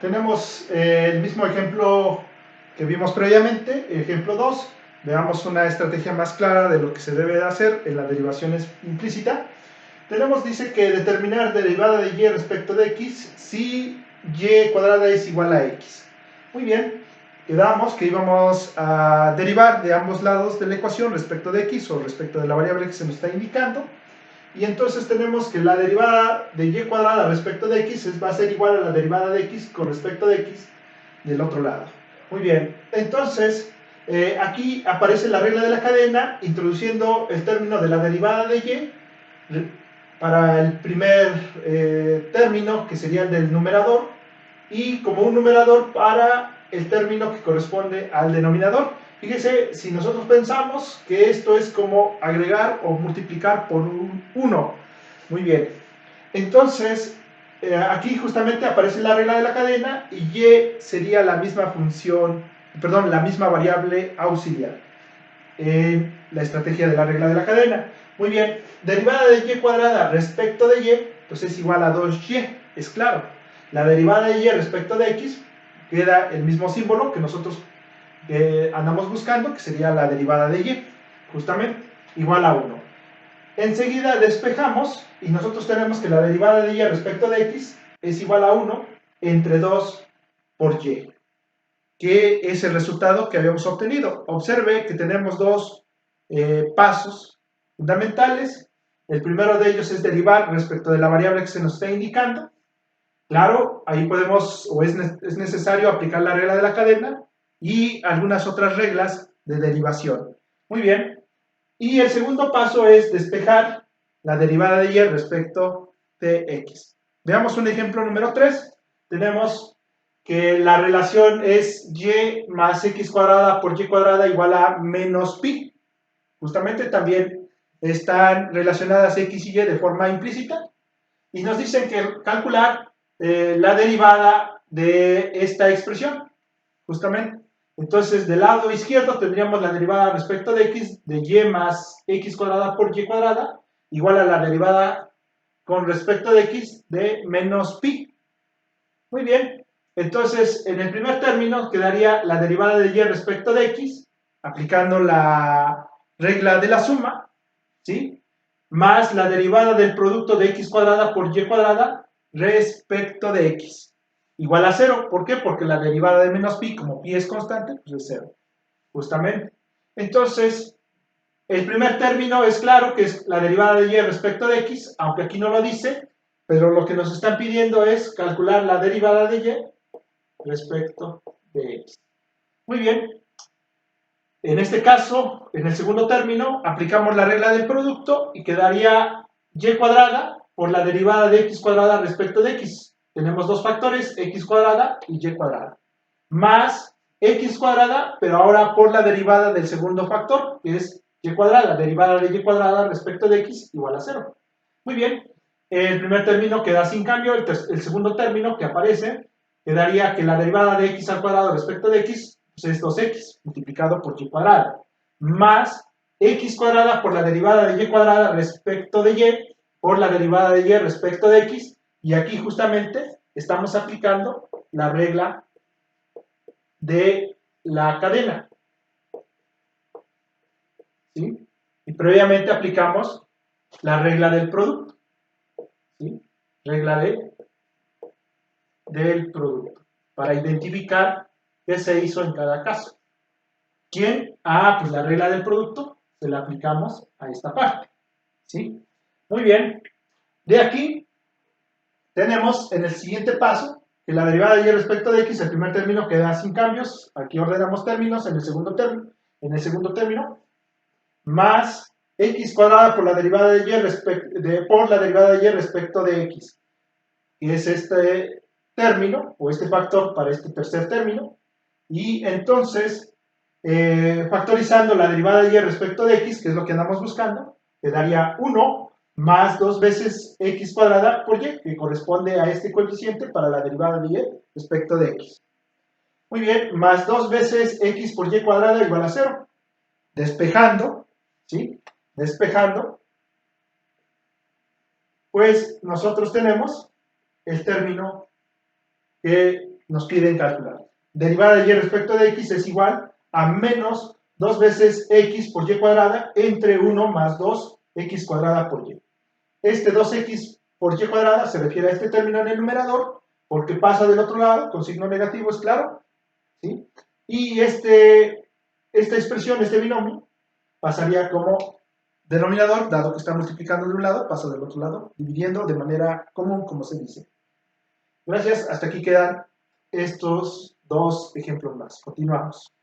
Tenemos el mismo ejemplo que vimos previamente, ejemplo 2. Veamos una estrategia más clara de lo que se debe de hacer en la derivación implícita. Dice que determinar derivada de y respecto de x si y cuadrada es igual a x. Muy bien, quedamos que íbamos a derivar de ambos lados de la ecuación respecto de x o respecto de la variable que se nos está indicando. Y entonces tenemos que la derivada de y cuadrada respecto de x va a ser igual a la derivada de x con respecto de x del otro lado. Muy bien, entonces aquí aparece la regla de la cadena introduciendo el término de la derivada de y para el primer término, que sería el del numerador, y como un numerador para el término que corresponde al denominador. Fíjese, si nosotros pensamos que esto es como agregar o multiplicar por un 1. Muy bien. Entonces, aquí justamente aparece la regla de la cadena y y sería la misma función, perdón, la misma variable auxiliar en la estrategia de la regla de la cadena. Muy bien, derivada de y cuadrada respecto de y, pues es igual a 2y, es claro. La derivada de y respecto de x queda el mismo símbolo que nosotros andamos buscando, que sería la derivada de y, justamente, igual a 1. Enseguida despejamos y nosotros tenemos que la derivada de y respecto de x es igual a 1 entre 2 por y, que es el resultado que habíamos obtenido. Observe que tenemos dos pasos fundamentales. El primero de ellos es derivar respecto de la variable que se nos está indicando. Claro, ahí podemos o es necesario aplicar la regla de la cadena y algunas otras reglas de derivación. Muy bien. Y el segundo paso es despejar la derivada de y respecto de x. Veamos un ejemplo número 3. Tenemos que la relación es y más x cuadrada por y cuadrada igual a menos pi. Justamente también están relacionadas x y y de forma implícita. Y nos dicen que calcular la derivada de esta expresión, justamente. Entonces, del lado izquierdo tendríamos la derivada respecto de x de y más x cuadrada por y cuadrada igual a la derivada con respecto de x de menos pi. Muy bien. Entonces, en el primer término quedaría la derivada de y respecto de x, aplicando la regla de la suma, ¿sí? Más la derivada del producto de x cuadrada por y cuadrada respecto de x. Igual a 0. ¿Por qué? Porque la derivada de menos pi, como pi es constante, pues es 0. Justamente. Entonces, el primer término es claro que es la derivada de y respecto de x, aunque aquí no lo dice, pero lo que nos están pidiendo es calcular la derivada de y respecto de x. Muy bien. En este caso, en el segundo término, aplicamos la regla del producto y quedaría y cuadrada por la derivada de x cuadrada respecto de x. Tenemos dos factores, x cuadrada y y cuadrada. Más x cuadrada, pero ahora por la derivada del segundo factor, que es y cuadrada. Derivada de y cuadrada respecto de x igual a 0. Muy bien. El primer término queda sin cambio. El segundo término que aparece quedaría que la derivada de x al cuadrado respecto de x pues es 2x multiplicado por y cuadrada, más x cuadrada por la derivada de y cuadrada respecto de y, por la derivada de y respecto de x, y aquí justamente estamos aplicando la regla de la cadena, ¿sí? Y previamente aplicamos la regla del producto, ¿sí? Regla del producto, para identificar qué se hizo en cada caso. ¿Quién? Ah, pues la regla del producto se la aplicamos a esta parte, ¿sí? Muy bien. De aquí tenemos en el siguiente paso que la derivada de y respecto de x, el primer término queda sin cambios. Aquí ordenamos términos en el segundo término, más x cuadrada por la derivada de y respecto de x, que es este término o este factor para este tercer término. Y entonces, factorizando la derivada de y respecto de x, que es lo que andamos buscando, te daría 1 más 2 veces x cuadrada por y, que corresponde a este coeficiente para la derivada de y respecto de x. Muy bien, más 2 veces x por y cuadrada igual a 0. Despejando, ¿sí? Despejando, pues nosotros tenemos el término que nos piden calcular. Derivada de y respecto de x es igual a menos 2 veces x por y cuadrada entre 1 más 2x cuadrada por y. Este 2x por y cuadrada se refiere a este término en el numerador, porque pasa del otro lado, con signo negativo, es claro, ¿sí? Y esta expresión, este binomio, pasaría como denominador, dado que está multiplicando de un lado, pasa del otro lado, dividiendo de manera común, como se dice. Gracias, hasta aquí quedan estos dos ejemplos más. Continuamos.